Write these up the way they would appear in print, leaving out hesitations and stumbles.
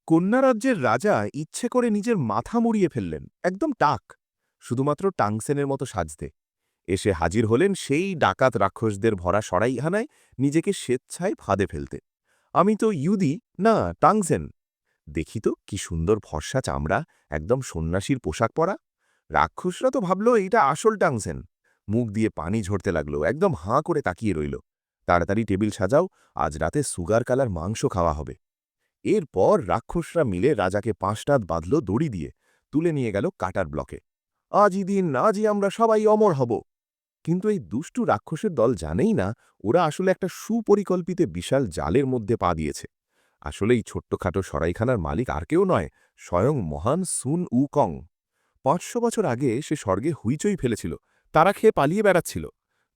কন্যা রাজ্যের রাজা ইচ্ছে করে নিজের মাথা মুড়িয়ে ফেললেন, একদম টাক, শুধুমাত্র টাংসেনের মতো সাজতে। এসে হাজির হলেন সেই ডাকাত রাক্ষসদের ভরা সরাইখানায়, নিজেকে স্বেচ্ছায় ফাঁদে ফেলতে। আমি তো ইউদি, না টাংসেন। দেখি তো কি সুন্দর ফর্সা চামড়া, একদম সন্ন্যাসীর পোশাক পরা। রাক্ষসরা তো ভাবল এইটা আসল টাংসেন। মুখ দিয়ে পানি ঝরতে লাগলো, একদম হাঁ করে তাকিয়ে রইল। তাড়াতাড়ি টেবিল সাজাও, আজ রাতে সুগার কালার মাংস খাওয়া হবে। এরপর রাক্ষসরা মিলে রাজাকে পাঁশটাত বাঁধল দড়ি দিয়ে, তুলে নিয়ে গেল কাটার ব্লকে। আজই দিন, আজই আমরা সবাই অমর হব। কিন্তু এই দুষ্টু রাক্ষসের দল জানেই না ওরা আসলে একটা সুপরিকল্পিত বিশাল জালের মধ্যে পা দিয়েছে। আসলে এই ছোট্টখাটো সরাইখানার মালিক আর কেউ নয়, স্বয়ং মহান সুন উ কং। ৫০০ বছর আগে সে স্বর্গে হুইচই ফেলেছিল, তারা খেয়ে পালিয়ে বেড়াচ্ছিল।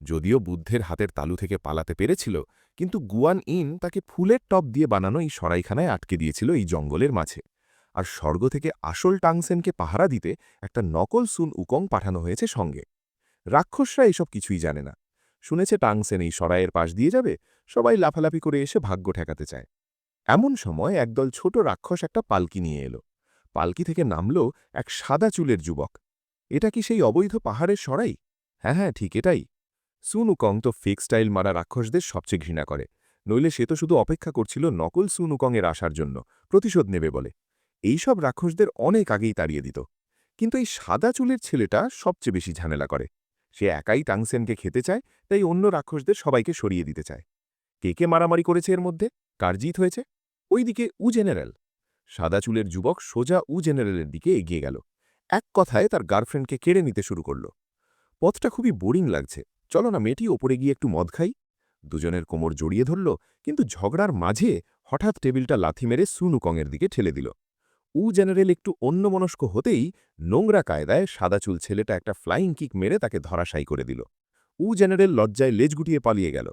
যদিও বুদ্ধের হাতের তালু থেকে পালাতে পেরেছিল, কিন্তু গুয়ান ইন তাকে ফুলের টপ দিয়ে বানানো এই সরাইখানায় আটকে দিয়েছিল এই জঙ্গলের মাঝে। আর স্বর্গ থেকে আসল টাংসেনকে পাহারা দিতে একটা নকল সুন উকং পাঠানো হয়েছে সঙ্গে। রাক্ষসরা এসব কিছুই জানে না। শুনেছে টাংসেন এই সরাইয়ের পাশ দিয়ে যাবে, সবাই লাফালাফি করে এসে ভাগ্য ঠেকাতে চায়। এমন সময় একদল ছোট রাক্ষস একটা পালকি নিয়ে এলো। পালকি থেকে নামল এক সাদা চুলের যুবক। এটা কি সেই অবৈধ পাহাড়ের সরাই? হ্যাঁ হ্যাঁ, ঠিক এটাই। সুন উকং তো ফেক স্টাইল মারা রাক্ষসদের সবচেয়ে ঘৃণা করে, নইলে সে তো শুধু অপেক্ষা করছিল নকল সুন উকংয়ের আসার জন্য, প্রতিশোধ নেবে বলে। এইসব রাক্ষসদের অনেক আগেই তাড়িয়ে দিত। কিন্তু এই সাদা চুলের ছেলেটা সবচেয়ে বেশি ঝামেলা করে। সে একাই টাংসেনকে খেতে চায়, তাই অন্য রাক্ষসদের সবাইকে সরিয়ে দিতে চায়। কে কে মারামারি করেছে এর মধ্যে, কার জিত হয়েছে? ওইদিকে উ জেনারেল। সাদা চুলের যুবক সোজা উ জেনারেলের দিকে এগিয়ে গেল। এক কথায় তার গার্লফ্রেন্ডকে কেড়ে নিতে শুরু করল। পথটা খুবই বোরিং লাগছে, চলো না মেয়েটি ওপরে গিয়ে একটু মদ খাই। দুজনের কোমর জড়িয়ে ধরল, কিন্তু ঝগড়ার মাঝে হঠাৎ টেবিলটা লাথি মেরে সুন উকংয়ের দিকে ঠেলে দিল। উ জেনারেল একটু অন্যমনস্ক হতেই নোংরা কায়দায় সাদা চুল ছেলেটা একটা ফ্লাইং কিক মেরে তাকে ধরাশায়ী করে দিল। উ জেনারেল লজ্জায় লেজ গুটিয়ে পালিয়ে গেল।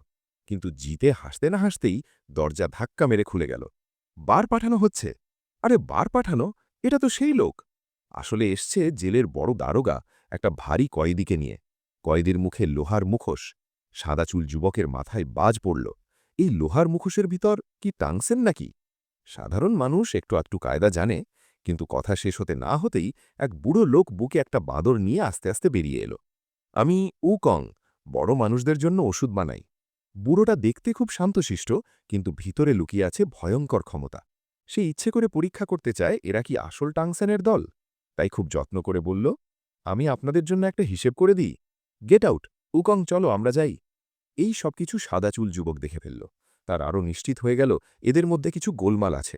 কিন্তু জিতে হাসতে না হাসতেই দরজা ধাক্কা মেরে খুলে গেল। বার পাঠানো হচ্ছে। আরে বার পাঠানো, এটা তো সেই লোক। আসলে এসছে জেলের বড় দারোগা একটা ভারী কয়েদিকে নিয়ে। কয়েদির মুখে লোহার মুখোশ। সাদা চুল যুবকের মাথায় বাজ পড়ল। এই লোহার মুখোশের ভিতর কি টাংসেন নাকি? সাধারণ মানুষ একটু আধটু কায়দা জানে, কিন্তু কথা শেষ হতে না হতেই এক বুড়ো লোক বুকে একটা বাঁদর নিয়ে আস্তে আস্তে বেরিয়ে এলো। আমি উকং, বড় মানুষদের জন্য ওষুধ বানাই। বুড়োটা দেখতে খুব শান্তশিষ্ট, কিন্তু ভিতরে লুকিয়ে আছে ভয়ঙ্কর ক্ষমতা। সে ইচ্ছে করে পরীক্ষা করতে চায় এরা কি আসল টাংসেনের দল। তাই খুব যত্ন করে বলল, আমি আপনাদের জন্য একটা হিসেব করে দিই। গেট আউট, উকং, চলো আমরা যাই। এই সবকিছু সাদা চুল যুবক দেখে ফেলল। তার আরও নিশ্চিত হয়ে গেল এদের মধ্যে কিছু গোলমাল আছে।